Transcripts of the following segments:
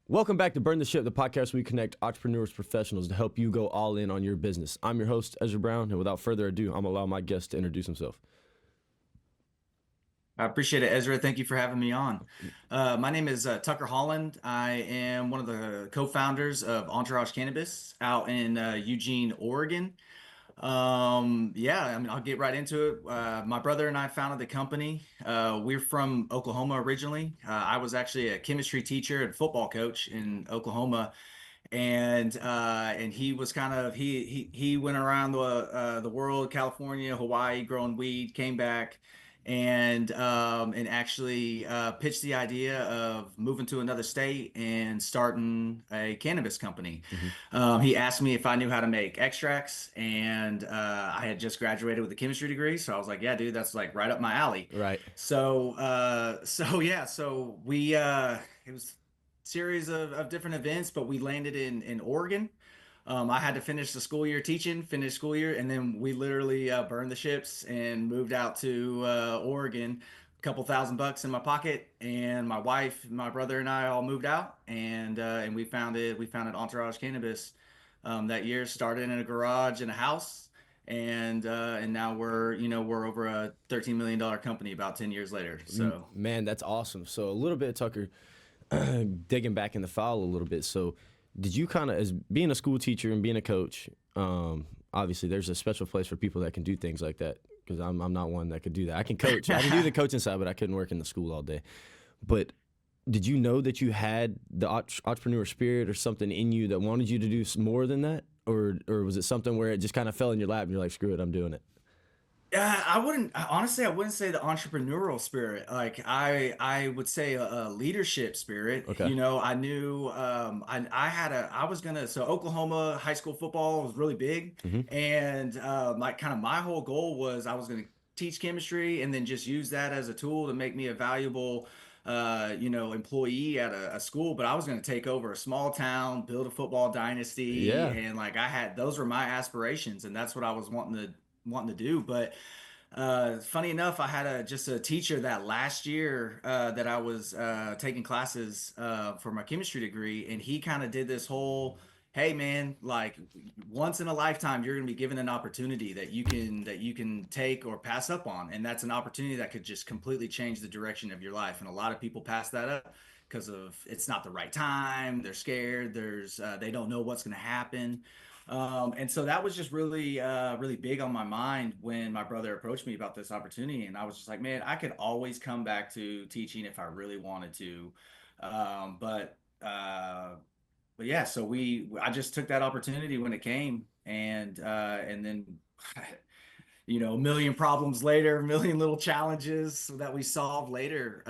Welcome back to Burn the Ship, the podcast where we connect entrepreneurs, professionals to help you go all in on your business. I'm your host, Ezra Brown, and without further ado, I'm going to allow my guest to introduce himself. I appreciate it, Ezra. Thank you for having me on. My name is Tucker Holland. I am one of the co-founders of Entourage Cannabis out in Eugene, Oregon. I'll get right into it. My brother and I founded the company. We're from Oklahoma originally. I was actually a chemistry teacher and football coach in Oklahoma, and he was he went around the world, California, Hawaii, growing weed, came back and actually pitched the idea of moving to another state and starting a cannabis company. He asked me if I knew how to make extracts, and I had just graduated with a chemistry degree, so I was like, "Yeah, dude, that's like right up my alley." Right. So we it was series of different events, but we landed in Oregon. I had to finish the school year teaching, finish school year, and then we literally burned the ships and moved out to Oregon. A couple $1,000 in my pocket, and my wife, my brother, and I all moved out, and we founded Entourage Cannabis that year. Started in a garage in a house, and now we're over a $13 million company about 10 years later. So Man, that's awesome. So a little bit, Tucker, digging back in the file a little bit. So did you kind of, as being a school teacher and being a coach, obviously there's a special place for people that can do things like that, because I'm not one that could do that. I can coach. I can do the coaching side, but I couldn't work in the school all day. But did you know that you had the entrepreneur spirit or something in you that wanted you to do more than that? Or was it something where it just kind of fell in your lap and you're like, screw it, I'm doing it? Yeah, I wouldn't say the entrepreneurial spirit. Like I would say a leadership spirit. Okay. You know, I knew I was gonna so Oklahoma high school football was really big, Mm-hmm. and my whole goal was I was gonna teach chemistry and then just use that as a tool to make me a valuable employee at a school. But I was going to take over a small town, build a football dynasty, Yeah. and like I had those were my aspirations, and that's what I was wanting to do. But funny enough, I had just a teacher that last year that I was taking classes for my chemistry degree, and he kind of did this whole, "Hey man, like once in a lifetime, you're going to be given an opportunity that you can take or pass up on, and that's an opportunity that could just completely change the direction of your life." And a lot of people pass that up because of it's not the right time, they're scared, they don't know what's going to happen. And so that was just really big on my mind when my brother approached me about this opportunity. And I was just like, man, I could always come back to teaching if I really wanted to. Um, but, uh, but yeah, I just took that opportunity when it came, and then, a million problems later, a million little challenges that we solved later,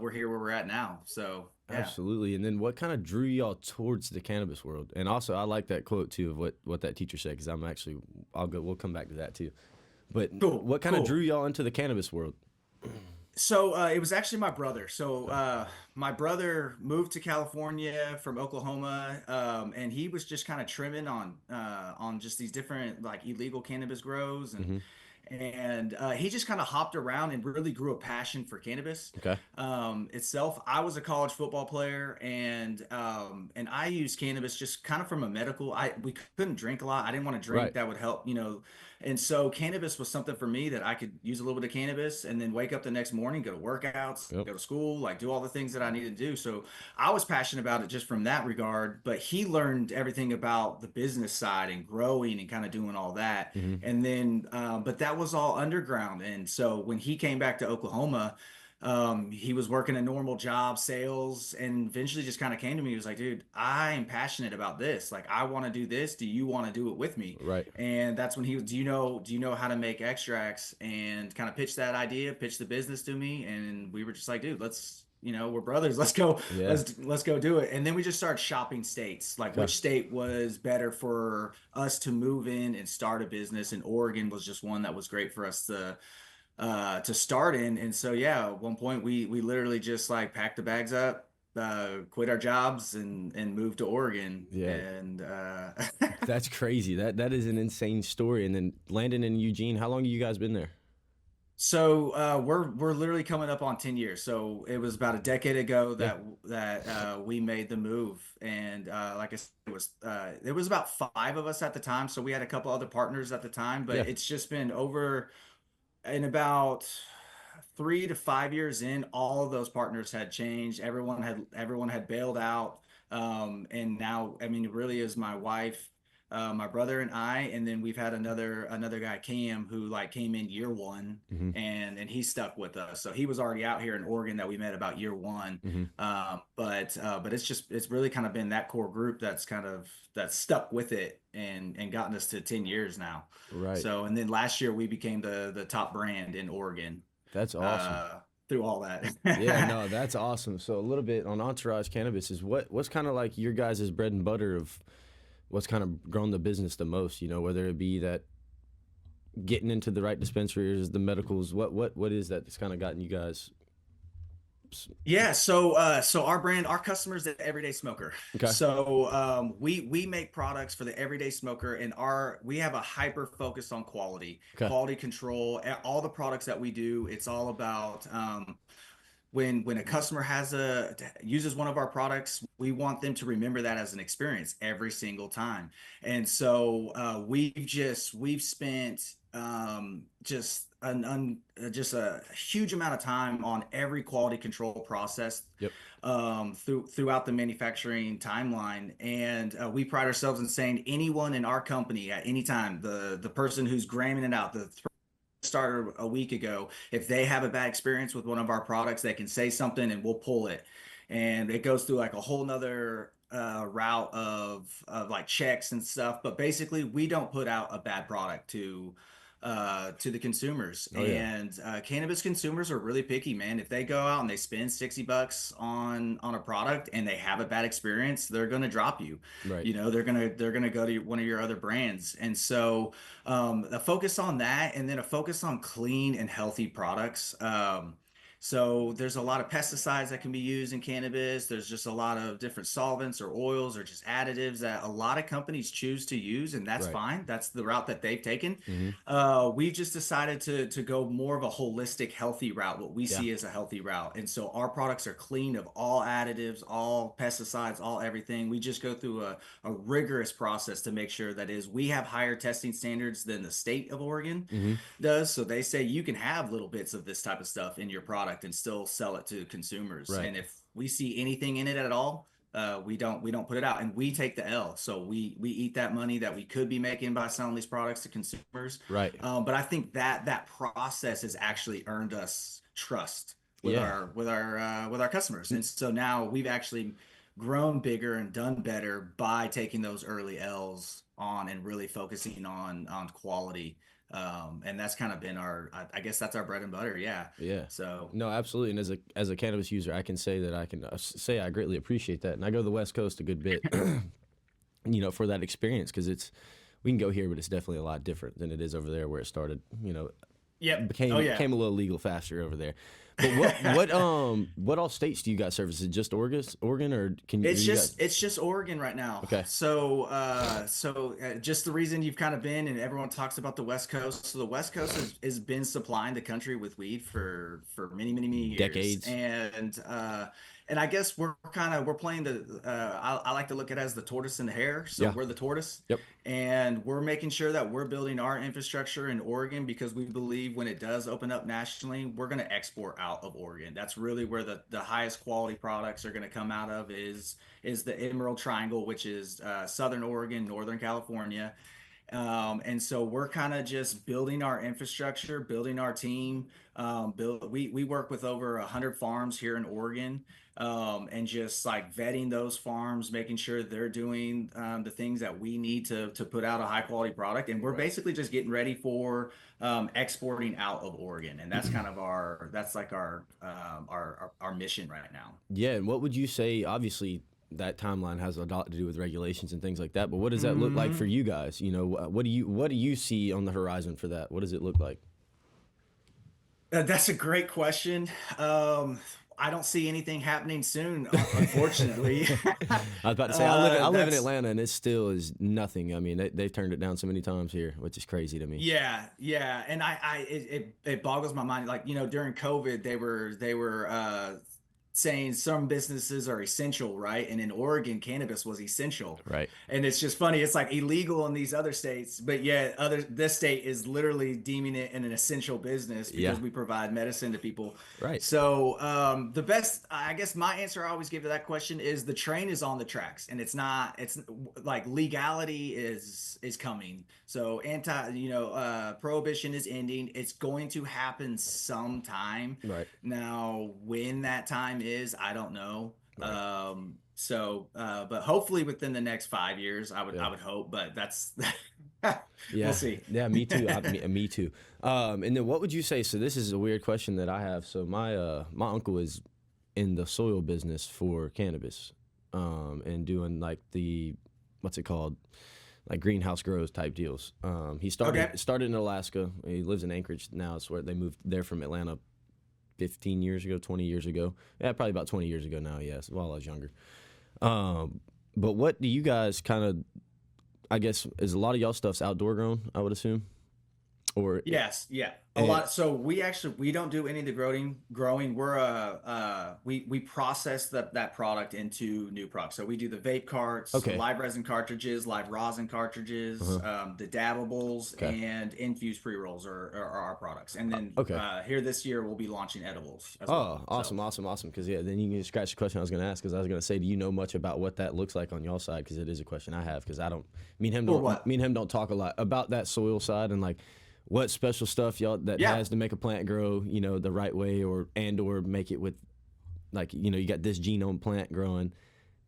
we're here where we're at now. So yeah. Absolutely. And then what kind of drew y'all towards the cannabis world? And also, I like that quote too of what that teacher said, because we'll come back to that too. But Cool, what kind of cool. drew y'all into the cannabis world? So it was actually my brother. My brother moved to California from Oklahoma, and he was just kind of trimming on just these different like illegal cannabis grows, and Mm-hmm. he just kind of hopped around and really grew a passion for cannabis Okay. itself. I was a college football player, and I used cannabis just kind of from a medical. We couldn't drink a lot. I didn't want to drink Right. that would help, and so cannabis was something for me that I could use a little bit of cannabis and then wake up the next morning, go to workouts, Yep. go to school, like do all the things that I needed to do. So I was passionate about it just from that regard, but he learned everything about the business side and growing and kind of doing all that. Mm-hmm. And then, but that was all underground. And so when he came back to Oklahoma, he was working a normal job, sales, and eventually just kind of came to me. He was like, dude, I am passionate about this. Like, I want to do this. Do you want to do it with me? Right. And that's when he was, do you know how to make extracts, and kind of pitched that idea, pitched the business to me. And we were just like, dude, we're brothers. Let's go, Yeah. let's go do it. And then we just started shopping states, like Okay. which state was better for us to move in and start a business. And Oregon was just one that was great for us to start in. And so yeah, at one point we literally just like packed the bags up, quit our jobs, and moved to Oregon. Yeah. And That's crazy. That is an insane story. And then landing in Eugene, how long have you guys been there? We're literally coming up on 10 years. So it was about a decade ago Yeah. that we made the move, and like I said, it was about five of us at the time. So we had a couple other partners at the time, but Yeah. it's just been over in about 3 to 5 years in, all of those partners had changed. Everyone had bailed out, and now, I mean, it really is my wife, my brother, and I, and then we've had another guy, Cam, who like came in year one, Mm-hmm. and he stuck with us. So he was already out here in Oregon that we met about year one. Mm-hmm. But it's really kind of been that core group that's stuck with it and gotten us to 10 years now. Right. So, and then last year we became the top brand in Oregon That's awesome. uh, through all Yeah, that. no, that's awesome. So a little bit on Entourage Cannabis is what's kind of like your guys' bread and butter of what's kind of grown the business the most, whether it be that getting into the right dispensaries, the medicals, what is that that's kind of gotten you guys Yeah, so our brand, our customers, the everyday smoker. okay. We make products for the everyday smoker, and our we have a hyper focus on quality, Okay. quality control. All the products that we do, it's all about when a customer uses one of our products, we want them to remember that as an experience every single time. And so we've spent just a huge amount of time on every quality control process Yep. throughout the manufacturing timeline. And we pride ourselves in saying anyone in our company at any time, the person who's gramming it out, the started a week ago, if they have a bad experience with one of our products, they can say something and we'll pull it. And it goes through like a whole nother route of like checks and stuff. But basically, we don't put out a bad product to the consumers. Oh yeah. And cannabis consumers are really picky, man. If they go out and they spend $60 on a product and they have a bad experience, they're gonna drop you. Right. They're gonna go to one of your other brands. And so a focus on that, and then a focus on clean and healthy products. So there's a lot of pesticides that can be used in cannabis. There's just a lot of different solvents or oils or just additives that a lot of companies choose to use, and that's Right. fine. That's the route that they've taken. Mm-hmm. We've just decided to go more of a holistic, healthy route, what we Yeah. see as a healthy route. And so our products are clean of all additives, all pesticides, all everything. We just go through a rigorous process to make sure that is we have higher testing standards than the state of Oregon Mm-hmm. does. So they say you can have little bits of this type of stuff in your product and still sell it to consumers. Right. And if we see anything in it at all, we don't put it out, and we take the L. So we eat that money that we could be making by selling these products to consumers. Right. But I think that process has actually earned us trust with Yeah. our customers, and so now we've actually grown bigger and done better by taking those early L's on and really focusing on quality. And that's kind of been I guess that's our bread and butter. Yeah. Yeah. So No, absolutely. And as a cannabis user, I can say that I can say I greatly appreciate that. And I go to the West Coast a good bit, for that experience because we can go here, but it's definitely a lot different than it is over there where it started. yep. Became Oh yeah. became a little legal faster over there. But what all states do you guys service? Is it just Oregon, or can you? It's just Oregon right now. Okay. So just the reason you've kind of been, and everyone talks about the West Coast. So the West Coast has been supplying the country with weed for many years, Decades. And I guess we're playing I like to look at it as the tortoise and the hare. So Yeah. we're the tortoise, Yep. and we're making sure that we're building our infrastructure in Oregon because we believe when it does open up nationally, we're going to export out of Oregon. That's really where the highest quality products are going to come out of is the Emerald Triangle, which is Southern Oregon, Northern California. And so we're kind of just building our infrastructure, building our team. We work with over 100 farms here in Oregon, and just like vetting those farms, making sure they're doing the things that we need to put out a high quality product. And we're Right. basically just getting ready for exporting out of Oregon, and that's kind of our mission right now. Yeah. And what would you say? Obviously, that timeline has a lot to do with regulations and things like that. But what does that look like for Mhm. you guys? What do you see on the horizon for that? What does it look like? That's a great question. I don't see anything happening soon, unfortunately. I was about to say I live in That's Atlanta and it still is nothing. I mean, they've turned it down so many times here, which is crazy to me. Yeah, yeah, and it boggles my mind. Like, during COVID, they were saying some businesses are essential, right? And in Oregon, cannabis was essential. Right. And it's just funny. It's like illegal in these other states, but yet this state is literally deeming it an essential business Yeah. because we provide medicine to people. Right. So the best, I guess, my answer I always give to that question is the train is on the tracks, and it's not. It's like legality is coming. So prohibition is ending. It's going to happen sometime. Right. Now, when that time is, I don't know. Right. But hopefully within the next 5 years, I Yeah. would hope. But that's we'll Yeah. see. Yeah. Me too. Me too. And then what would you say? So this is a weird question that I have. So my uncle is in the soil business for cannabis, and doing like the what's it called, like greenhouse grows type deals. He Okay. started in Alaska. He lives in Anchorage now. It's where they moved there from Atlanta 15 years ago, 20 years ago. Yeah, probably about 20 years ago now. Yes, while I was younger. But what do you guys kind of? I guess is a lot of y'all stuff's outdoor grown. I would assume, or Yes, yeah, a and, lot. So we don't do any of the growing. We process that product into new products. So we do the vape carts, the okay. live resin cartridges, live rosin cartridges, Uh-huh. the dabbables, Okay. and infused pre rolls are our products. And then Okay. here this year we'll be launching edibles as well. Oh, So awesome, awesome, awesome. Because yeah, then you can scratch the question I was going to ask. Because I was going to say, do you know much about what that looks like on y'all side? Because it is a question I have. Because I don't. for what? Me and him don't talk a lot about that soil side and like what special stuff y'all that Yeah. has to make a plant grow, the right way, or make it with like you got this genome plant growing,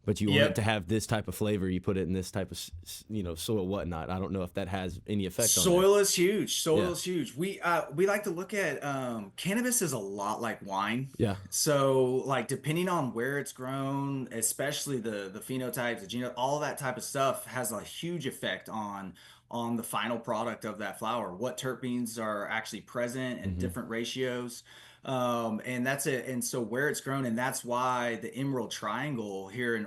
but you want it to Yep. have this type of flavor. You put it in this type of soil, whatnot. I don't know if that has any effect on that. Soil is huge. Soil Yeah. is huge. We like to look at cannabis is a lot like wine. Yeah. So like depending on where it's grown, especially the phenotypes, the genome, all that type of stuff has a huge effect on the final product of that flower. What terpenes are actually present in Mm-hmm. different ratios. And that's it. And so where it's grown, and that's why the Emerald Triangle here in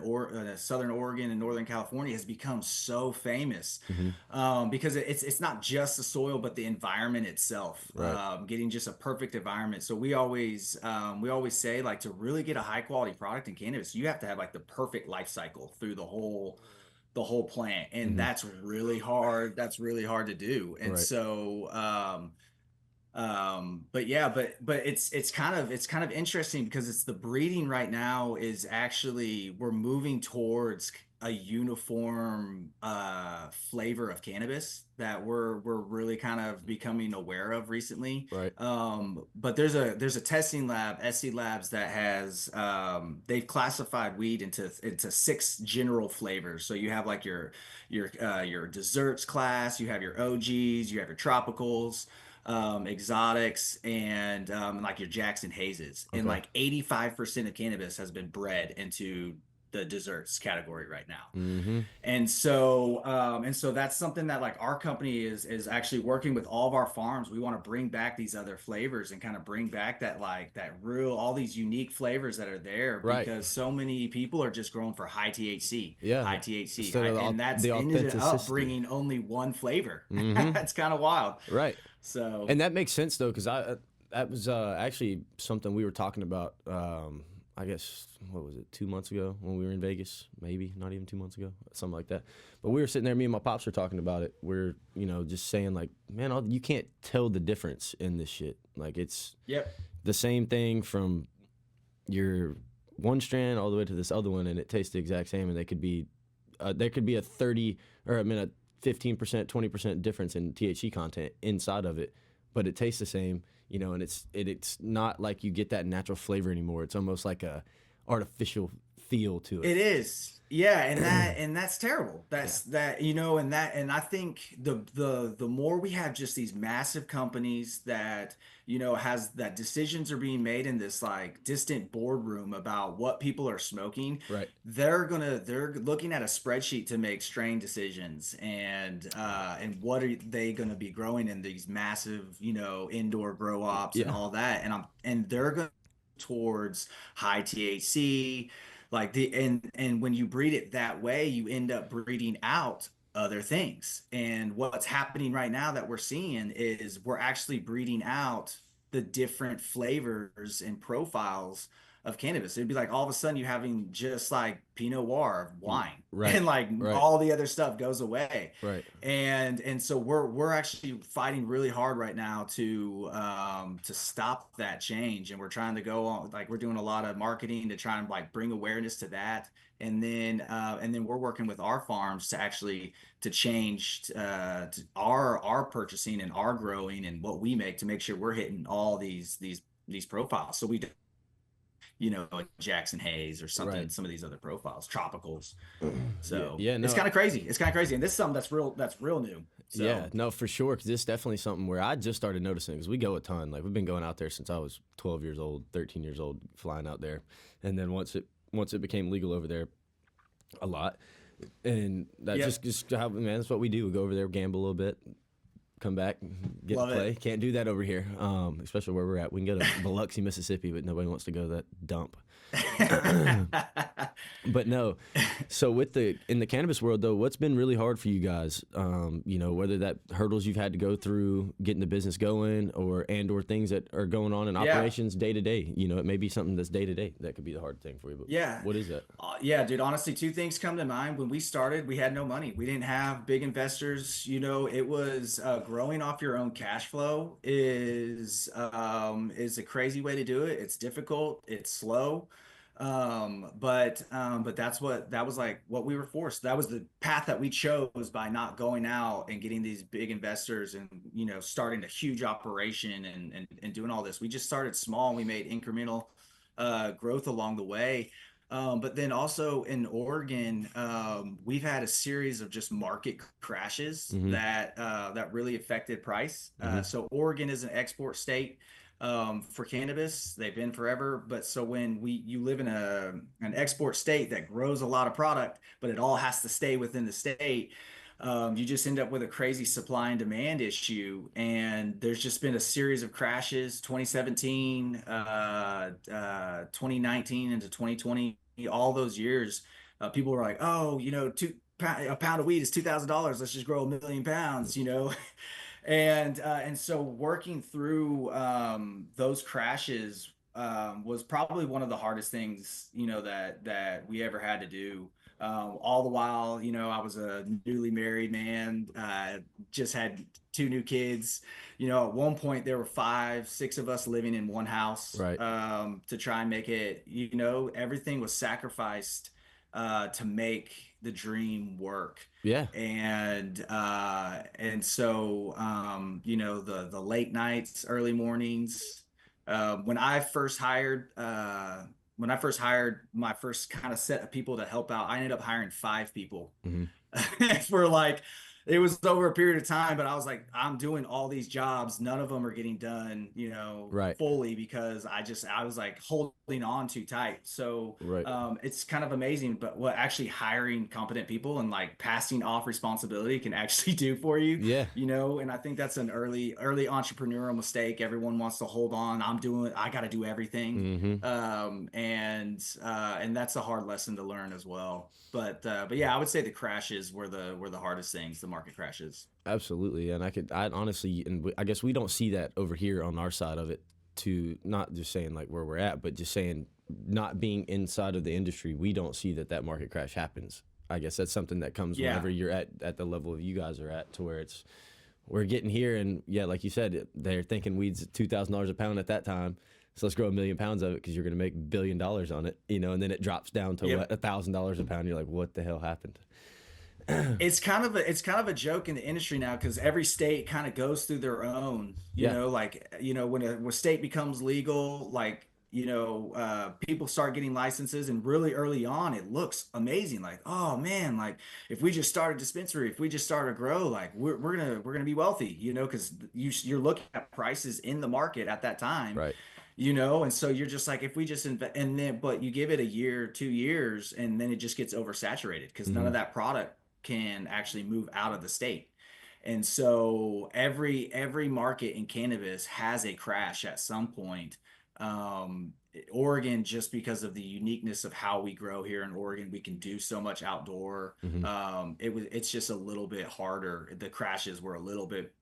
Southern Oregon and Northern California has become so famous, Mm-hmm. because it's not just the soil, but the environment itself, Right. getting just a perfect environment. So we always say like to really get a high quality product in cannabis, you have to have like the perfect life cycle through the whole plant, and Mm-hmm. that's really hard. That's really hard to do. And Right. so but yeah, but it's kind of interesting because it's the breeding right now is actually we're moving towards a uniform flavor of cannabis that we're really kind of becoming aware of recently. Right. But there's a testing lab, SC Labs, that has they've classified weed into six general flavors. So you have like your desserts class, you have your OGs, you have your tropicals, exotics, and like your Jackson Hazes. And Okay. like 85% of cannabis has been bred into the desserts category right now. Mm-hmm. And so that's something that like our company is actually working with all of our farms. We want to bring back these other flavors and kind of bring back that real, all these unique flavors that are there, Right. because so many people are just growing for Yeah. high THC, Instead of and that's the ended up authenticity. bringing only one flavor. Mm-hmm. It's kind of wild. Right. So And that makes sense though, because that was actually something we were talking about. I guess what was it, 2 months ago when we were in Vegas? Maybe not even 2 months ago, something like that. But we were sitting there, me and my pops were talking about it. We're just saying like, man, you can't tell the difference in this shit. Like it's yep. the same thing from your one strand all the way to this other one, and it tastes the exact same. And they could be there could be a 30 or a 15%, 20% difference in THC content inside of it, but it tastes the same. And it's not like you get that natural flavor anymore. It's almost like a artificial feel to it. It is. Yeah, and that's terrible. Yeah. And I think the more we have just these massive companies that, has that decisions are being made in this like distant boardroom about what people are smoking, Right. they're looking at a spreadsheet to make strain decisions, and what are they gonna be growing in these massive, indoor grow ops and Yeah. all that. And they're gonna towards high THC, like and when you breed it that way, you end up breeding out other things. And what's happening right now that we're seeing is we're actually breeding out the different flavors and profiles of cannabis. It'd be like all of a sudden you having just like Pinot Noir wine, Right. and like Right. all the other stuff goes away. Right. And so we're actually fighting really hard right now to stop that change. And we're trying to go on, like we're doing a lot of marketing to try and like bring awareness to that. And then we're working with our farms to actually to change to our purchasing and our growing and what we make to make sure we're hitting all these profiles. So we, Jackson Hayes or something, Right. some of these other profiles, tropicals. Yeah. So Yeah. it's No. kind of crazy. It's kind of crazy, and this is something that's real new. Yeah, So no, for sure. Because this is definitely something where I just started noticing because we go a ton. Like we've been going out there since I was 12 years old, 13 years old, flying out there, and then once it became legal over there, a lot, and that yeah, just how man, that's what we do. We go over there, gamble a little bit, come back, get to love play. it. Can't do that over here, especially where we're at. We can go to Biloxi, Mississippi, but nobody wants to go to that dump. But no, so in the cannabis world though, what's been really hard for you guys? Whether that hurdles you've had to go through getting the business going, or things that are going on in Yeah, operations day to day. It may be something that's day to day that could be the hard thing for you. But yeah. what is that? Yeah, dude, honestly, two things come to mind. When we started, we had no money. We didn't have big investors. It was growing off your own cash flow is a crazy way to do it. It's difficult, it's slow. But that was like what we were forced. That was the path that we chose by not going out and getting these big investors and starting a huge operation and doing all this. We just started small and we made incremental growth along the way. But then also in Oregon, we've had a series of just market crashes Mm-hmm. that really affected price. Mm-hmm. So Oregon is an export state for cannabis. They've been forever. But so when you live in an export state that grows a lot of product, but it all has to stay within the state, you just end up with a crazy supply and demand issue. And there's just been a series of crashes, 2017, 2019 into 2020, all those years. People were like, oh, a pound of weed is $2,000. Let's just grow 1 million pounds. And so working through those crashes was probably one of the hardest things that we ever had to do. All the while, I was a newly married man, just had two new kids. At one point there were 5, 6 of us living in one house Right. to try and make it. Everything was sacrificed to make the dream work. Yeah. And so the late nights, early mornings. When I first hired my first kind of set of people to help out, I ended up hiring 5 people. Mm-hmm. For like, it was over a period of time, but I was like, I'm doing all these jobs, none of them are getting done Right. fully, because I was like holding on too tight. So Right. it's kind of amazing, but what actually hiring competent people and like passing off responsibility can actually do for you. Yeah. And I think that's an early entrepreneurial mistake. Everyone wants to hold on. I got to do everything. Mm-hmm. And that's a hard lesson to learn as well. But yeah, I would say the crashes were the hardest things, the market crashes. Absolutely, and I honestly, I guess we don't see that over here on our side of it. To not just saying like where we're at, but just saying not being inside of the industry, we don't see that market crash happens. I guess that's something that comes Yeah. whenever you're at the level of you guys are at, to where we're getting here, and yeah, like you said, they're thinking weeds $2,000 a pound at that time. So let's grow 1,000,000 pounds of it because you're going to make $1 billion on it, and then it drops down to Yep. what, $1,000 a pound. You're like, what the hell happened? It's kind of a joke in the industry now, because every state kind of goes through their own, Yeah. when a state becomes legal, like, people start getting licenses, and really early on, it looks amazing. Like, oh man, like if we just start a dispensary, if we just start a grow, like we're gonna be wealthy, because you're looking at prices in the market at that time, Right. and so you're just like, if we just invest, and then but you give it a year, 2 years, and then it just gets oversaturated because none Mm-hmm. of that product can actually move out of the state. And so every market in cannabis has a crash at some point. Oregon, just because of the uniqueness of how we grow here in Oregon, we can do so much outdoor. Hmm. It's just a little bit harder. The crashes were a little bit,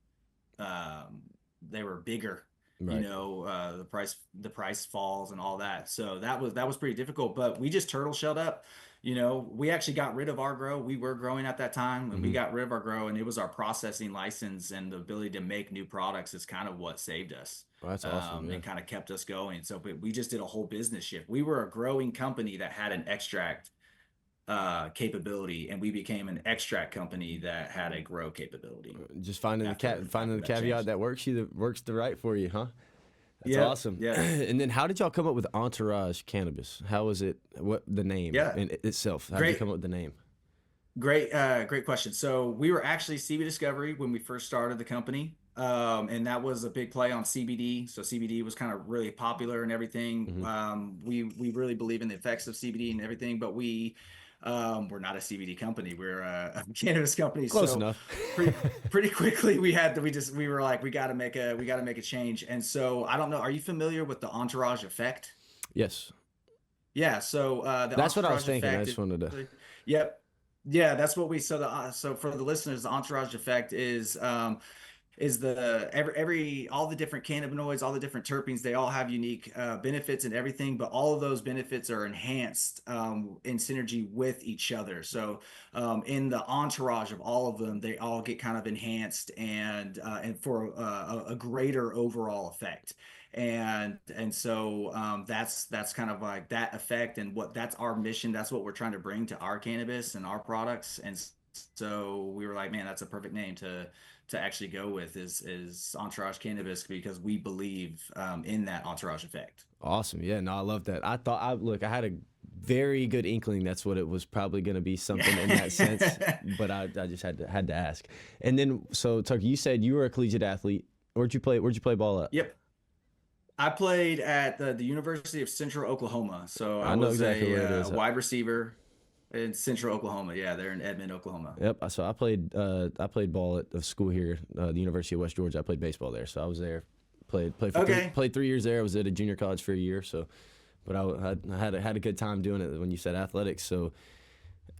um, they were bigger, Right. the price falls and all that. So that was pretty difficult, but we just turtle shelled up. We actually got rid of our grow. We were growing at that time, and we Hmm. got rid of our grow, and it was our processing license and the ability to make new products is kind of what saved us, Well, that's awesome. Yeah. and kind of kept us going. So, but we just did a whole business shift. We were a growing company that had an extract capability, and we became an extract company that had a grow capability Just finding finding after the that caveat changed. that works the right for you, huh? That's Yep, awesome. yep, And then how did y'all come up with Entourage Cannabis? How was it? What the name yeah. in itself? How did you Great, come up with the name? great question. So we were actually CB Discovery when we first started the company. And that was a big play on CBD. So CBD was kind of really popular and everything. Hmm. We really believe in the effects of CBD and everything, but we're not a CBD company. We're a cannabis company. Close So enough. pretty quickly we were like, we got to make a change. And so I don't know, are you familiar with the entourage effect? Yes, Yeah, so the that's what I was entourage thinking. I effect just wanted to. yep, yeah, that's what we so for the listeners, the entourage effect is the every all the different cannabinoids, all the different terpenes, they all have unique benefits and everything, but all of those benefits are enhanced in synergy with each other. So in the entourage of all of them, they all get kind of enhanced and for a greater overall effect. And so that's kind of like that effect, and what that's our mission. That's what we're trying to bring to our cannabis and our products. And so we were like, man, that's a perfect name to actually go with is Entourage Cannabis, because we believe in that entourage effect. Awesome. Yeah, no, I love that. I had a very good inkling that's what it was probably going to be, something in that sense, but I just had to ask. And then, so Tucker, you said you were a collegiate athlete. Where'd you play ball at? Yep. I played at the University of Central Oklahoma. So I I know was exactly a where it is. wide receiver in Central Oklahoma. Yeah, they're in Edmond, Oklahoma. Yep. So I played ball at the school here, the University of West Georgia. I played baseball there, so I was there. Played for Okay. played 3 years there. I was at a junior college for a year. So, but I had a good time doing it. When you said athletics, so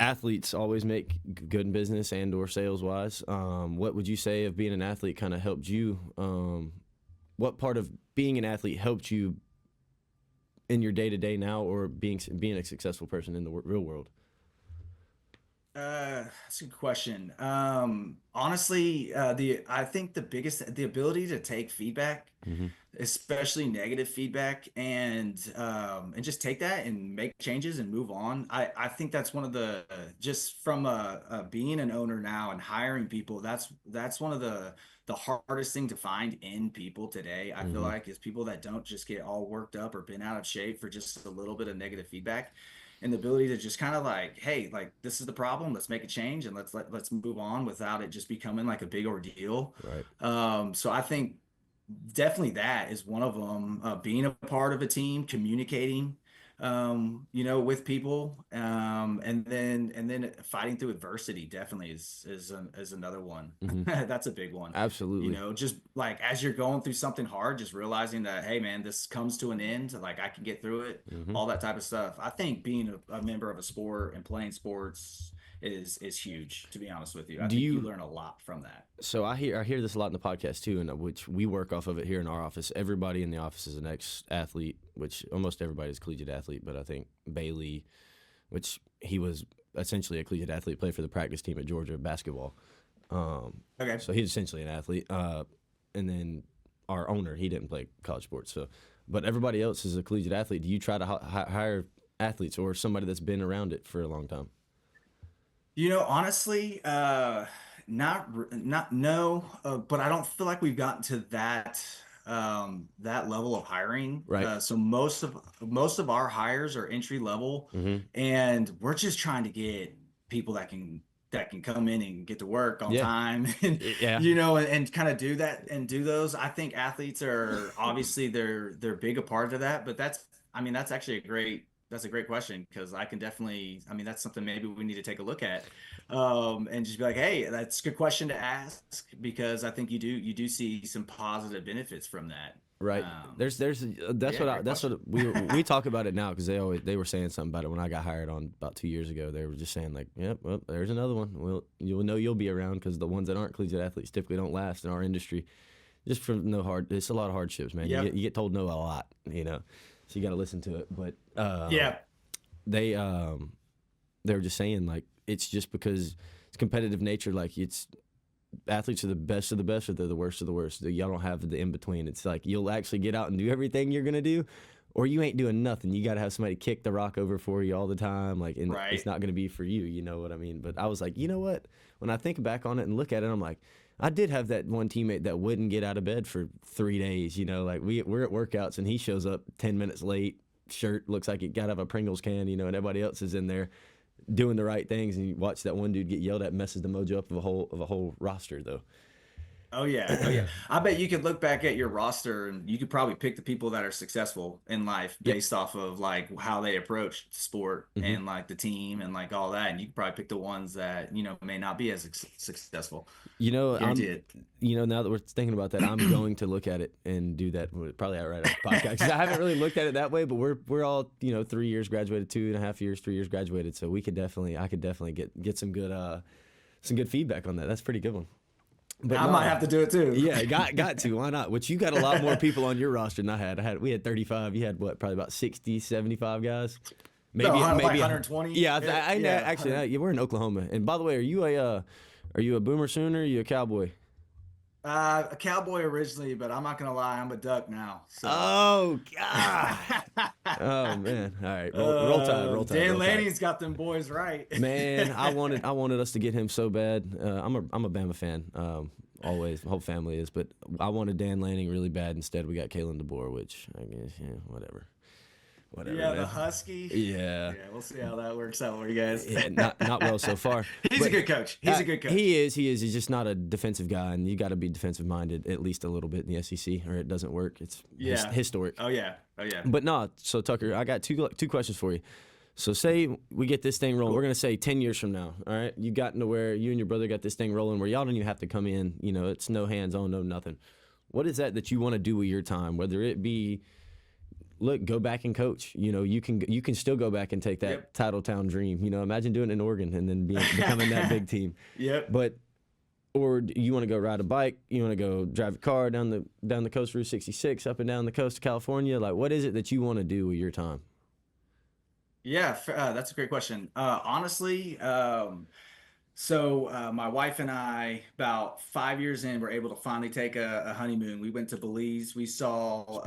athletes always make good in business and or sales wise. What would you say of being an athlete kind of helped you? What part of being an athlete helped you in your day to day now, or being a successful person in the real world? That's a good question. Honestly, the I think the ability to take feedback, Hmm. especially negative feedback, and just take that and make changes and move on. I think that's one of the just from being an owner now and hiring people. That's one of the hardest thing to find in people today. I feel Hmm. like is people that don't just get all worked up or been out of shape for just a little bit of negative feedback, and the ability to just kind of like, hey, like this is the problem, let's make a change and let's move on without it just becoming like a big ordeal. Right. So I think definitely that is one of them. Being a part of a team, communicating, with people, and then fighting through adversity definitely is another one. Hmm. That's a big one. Absolutely. Just like as you're going through something hard, just realizing that, hey, man, this comes to an end. Like I can get through it. Hmm. All that type of stuff. I think being a member of a sport and playing sports is huge. To be honest with you, I Do think you you? learn a lot from that. So I hear this a lot in the podcast too, and which we work off of it here in our office. Everybody in the office is an ex-athlete, which almost everybody is a collegiate athlete. But I think Bailey, which he was essentially a collegiate athlete, played for the practice team at Georgia basketball. Okay. So he's essentially an athlete. And then our owner, he didn't play college sports. So, but everybody else is a collegiate athlete. Do you try to hire athletes or somebody that's been around it for a long time? Honestly, not no, but I don't feel like we've gotten to that level of hiring. Right. So most of our hires are entry level, Hmm. and we're just trying to get people that can come in and get to work on Yeah. time, and Yeah. and kind of do that and do those. I think athletes are obviously they're big a part of that, but that's actually a great question, because I can definitely, that's something maybe we need to take a look at, and just be like, hey, that's a good question to ask, because I think you do see some positive benefits from that. Right. There's that's Yeah, great that's question. what we talk about it now, because they were saying something about it when I got hired on about 2 years ago. They were just saying like, yep, well, there's another one. Well, you'll know you'll be around, because the ones that aren't collegiate athletes typically don't last in our industry. Just from it's a lot of hardships, man. Yep. You get told no a lot, so you got to listen to it. But Yeah. they were just saying like, it's just because it's competitive nature. Like, it's athletes are the best of the best, or they're the worst of the worst. Y'all don't have the in between. It's like, you'll actually get out and do everything you're gonna do, or you ain't doing nothing. You got to have somebody kick the rock over for you all the time. Like, and Right. it's not gonna be for you. You know what I mean? But I was like, you know what? When I think back on it and look at it, I'm like, I did have that one teammate that wouldn't get out of bed for 3 days. Like, we're at workouts and he shows up 10 minutes late. Shirt looks like it got out of a Pringles can, and everybody else is in there doing the right things, and you watch that one dude get yelled at, messes the mojo up of a whole roster though. Oh yeah, oh yeah. I bet you could look back at your roster and you could probably pick the people that are successful in life Yep. based off of like how they approach sport Mm-hmm. and like the team and like all that. And you could probably pick the ones that may not be as successful. Guarantee it. Now that we're thinking about that, I'm going to look at it and do that probably right after the podcast. 'Cause I haven't really looked at it that way, but we're all 3 years graduated, 2.5 years, 3 years graduated, so I could definitely get some good feedback on that. That's a pretty good one. But I might have to do it too. Yeah, got to. Why not? Which you got a lot more people on your roster than I had. We had 35. You had what? Probably about 60, 75 guys. Maybe No, like maybe 120. Yeah, Yeah, actually, we're in Oklahoma. And by the way, are you a Boomer Sooner? Or are you a Cowboy? A Cowboy originally, but I'm not gonna lie, I'm a Duck now. So. Oh God. Oh man. All right. Roll Tide. Roll Tide. Dan Roll Tide. Lanning's got them boys right. Man, I wanted us to get him so bad. I'm a Bama fan. Always, the whole family is, but I wanted Dan Lanning really bad. Instead, we got Kalen DeBoer, which I guess, whatever. Yeah, man. the Husky. Yeah. We'll see how that works out for you guys. Yeah, not well so far. He's a good coach. He's a good coach. He is. He's just not a defensive guy, and you got to be defensive minded at least a little bit in the SEC, or it doesn't work. It's historic. Oh yeah. But no. So Tucker, I got two questions for you. So say we get this thing rolling. Cool. We're gonna say 10 years from now. All right, you gotten to where you and your brother got this thing rolling, where y'all don't even have to come in. It's no hands on, no nothing. What is that you want to do with your time? Whether it be, look, go back and coach. You can still go back and take that Titletown dream. Imagine doing it in Oregon and then becoming that big team. Yep. But or you want to go ride a bike? You want to go drive a car down the coast Route 66 up and down the coast of California? Like, what is it that you want to do with your time? Yeah, that's a great question. Honestly, so my wife and I, about 5 years in, were able to finally take a honeymoon. We went to Belize. We saw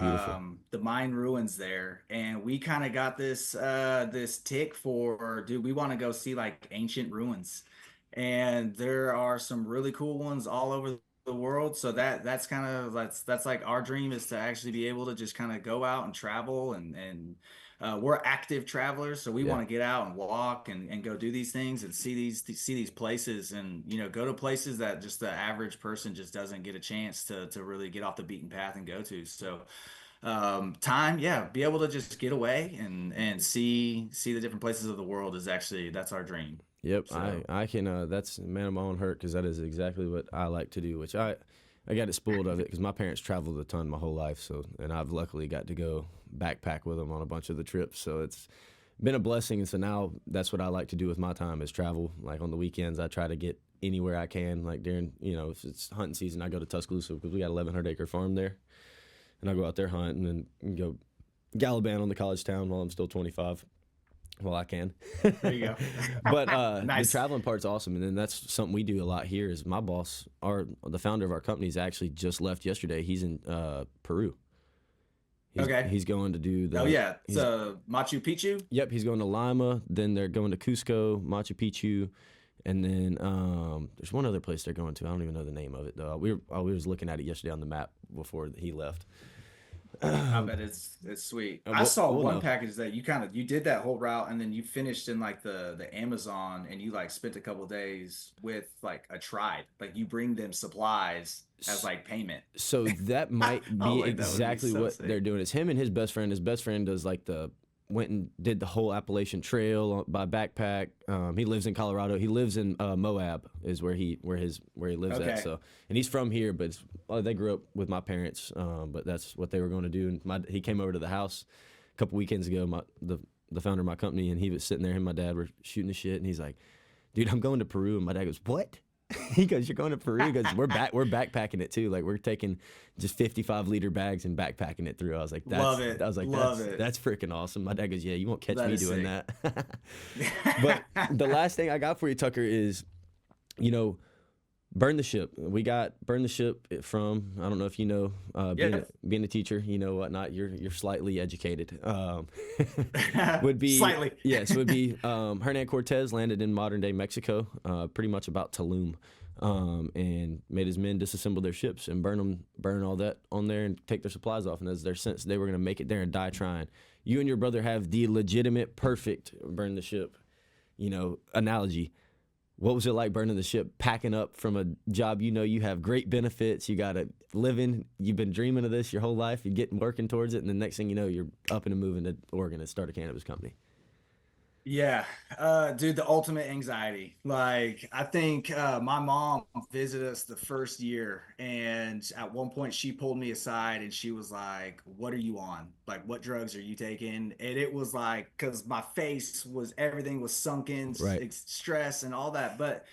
the Mayan ruins there, and we kind of got this tick for, dude, we want to go see like ancient ruins, and there are some really cool ones all over the world. So that's like our dream, is to actually be able to just kind of go out and travel and we're active travelers, so we want to get out and walk and go do these things and see these places, and go to places that just the average person just doesn't get a chance to really get off the beaten path and go to. So be able to just get away and see the different places of the world that's our dream. Yep, So, I can. That's man of my own hurt, because that is exactly what I like to do. Which I got it spoiled of it, because my parents traveled a ton my whole life. So, and I've luckily got to go backpack with them on a bunch of the trips. So it's been a blessing. And so now that's what I like to do with my time, is travel. Like on the weekends, I try to get anywhere I can. Like during, if it's hunting season, I go to Tuscaloosa, because we got a 1,100-acre farm there, and I go out there hunting and go gallivant on the college town while I'm still 25. Well, I can. there you go. But Nice. The traveling part's awesome, and then that's something we do a lot here. Is my boss, the founder of our company, is actually just left yesterday. He's in Peru. He's going to do the. Oh yeah, so Machu Picchu. Yep, he's going to Lima. Then they're going to Cusco, Machu Picchu, and then there's one other place they're going to. I don't even know the name of it though. We was looking at it yesterday on the map before he left. I bet it's sweet. I saw one package that you did that whole route, and then you finished in like the Amazon, and you like spent a couple days with like a tribe. Like you bring them supplies as like payment. So that might be like, exactly so what sick. they're doing. It's him and his best friend. His best friend does like the went and did the whole Appalachian Trail by backpack. He lives in Colorado. He lives in Moab is where he lives at. Okay. So, and he's from here, but they grew up with my parents. But that's what they were going to do. And he came over to the house a couple weekends ago. The founder of my company, and he was sitting there. Him and my dad were shooting the shit, and he's like, "Dude, I'm going to Peru." And my dad goes, "What?" He goes, "You're going to Peru?" He goes, we're backpacking it too. Like, we're taking just 55-liter bags and backpacking it through. I was like, Love it. I was like, Love it. that's freaking awesome. My dad goes, "Yeah, you won't catch me doing sick. that." But the last thing I got for you, Tucker, is, burn the ship. We got burn the ship from, I don't know if you know, being a teacher, whatnot. You're slightly educated. Would be Slightly. Yes, would be Hernan Cortez landed in modern day Mexico, pretty much about Tulum, and made his men disassemble their ships and burn all that on there and take their supplies off. And as their sense they were going to make it there and die trying. You and your brother have the legitimate, perfect burn the ship, analogy. What was it like burning the ship, packing up from a job you have great benefits, you got a living, you've been dreaming of this your whole life, you're getting working towards it, and the next thing you know, you're up and moving to Oregon and start a cannabis company? Yeah, dude, the ultimate anxiety. Like, I think my mom visited us the first year, and at one point she pulled me aside and she was like, "What are you on? Like, what drugs are you taking?" And it was like, because my face was, everything was sunken, Right. stress and all that. But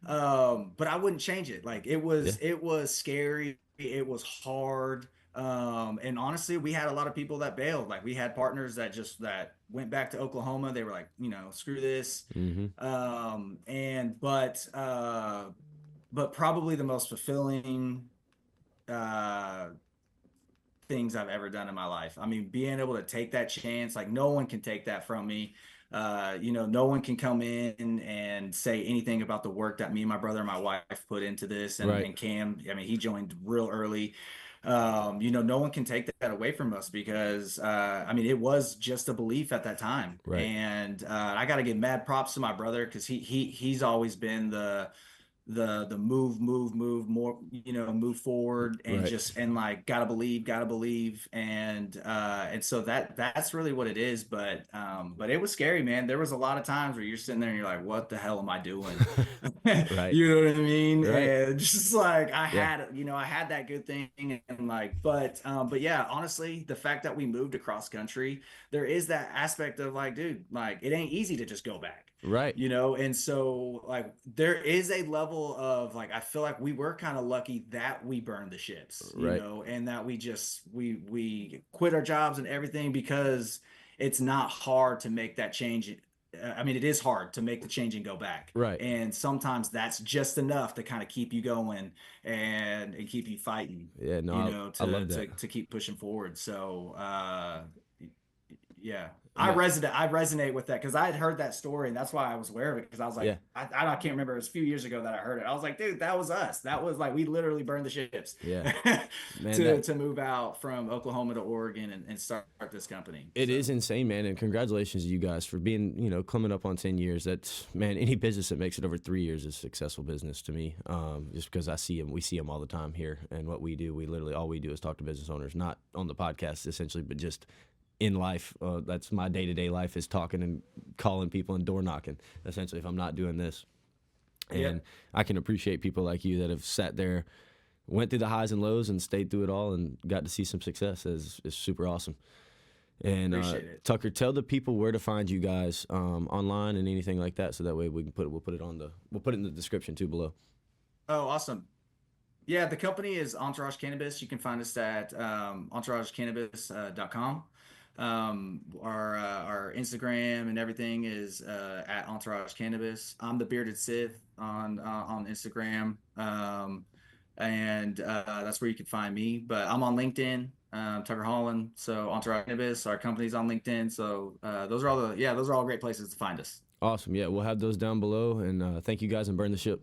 I wouldn't change it. Like, Yeah. it was scary. It was hard. And honestly, we had a lot of people that bailed. Like, we had partners that went back to Oklahoma. They were like, screw this. Mm-hmm. But probably the most fulfilling uh things I've ever done in my life. I mean, being able to take that chance, like, no one can take that from me. No one can come in and say anything about the work that me and my brother and my wife put into this. And, Right. and Cam, I mean, he joined real early. No one can take that away from us because, I mean, it was just a belief at that time. Right. And I got to give mad props to my brother because he's always been the move more, move forward and Right. just, and like, gotta believe. And so that's really what it is. But it was scary, man. There was a lot of times where you're sitting there and you're like, what the hell am I doing? Right. You know what I mean? Right. And just like, Yeah. I had that good thing. And like, but yeah, honestly, the fact that we moved across country, there is that aspect of like, dude, like, it ain't easy to just go back. Right. And so, like, there is a level of, like, I feel like we were kind of lucky that we burned the ships, Right. and that we quit our jobs and everything, because it's not hard to make that change. I mean, it is hard to make the change and go back, Right. and sometimes that's just enough to kind of keep you going and keep you fighting, Yeah. No, I love that. to keep pushing forward. So yeah, No. I resonate with that because I had heard that story, and that's why I was aware of it, because I was like, Yeah. I can't remember, it was a few years ago that I heard it. I was like, dude, that was us. That was like, we literally burned the ships Yeah. Man, to move out from Oklahoma to Oregon and start this company. it So is insane, man, and congratulations to you guys for being, coming up on 10 years. That's, man, any business that makes it over 3 years is a successful business to me. Just because we see them all the time here, and what we do, all we do is talk to business owners, not on the podcast essentially, but just in life. That's my day-to-day life, is talking and calling people and door knocking, essentially, if I'm not doing this. And yeah. I can appreciate people like you that have sat there, went through the highs and lows and stayed through it all and got to see some success. Is super awesome. And Appreciate it. Tucker, tell the people where to find you guys online and anything like that, so that way we'll put it in the description too below. Oh, awesome. Yeah, the company is Entourage Cannabis. You can find us at entouragecannabis.com. Our Instagram and everything is at Entourage Cannabis. I'm the Bearded Sith on Instagram, and that's where you can find me. But I'm on LinkedIn, Tucker Holland. So Entourage Cannabis, our company's on LinkedIn. So those are all great places to find us. Awesome. Yeah, we'll have those down below. And thank you guys, and burn the ship.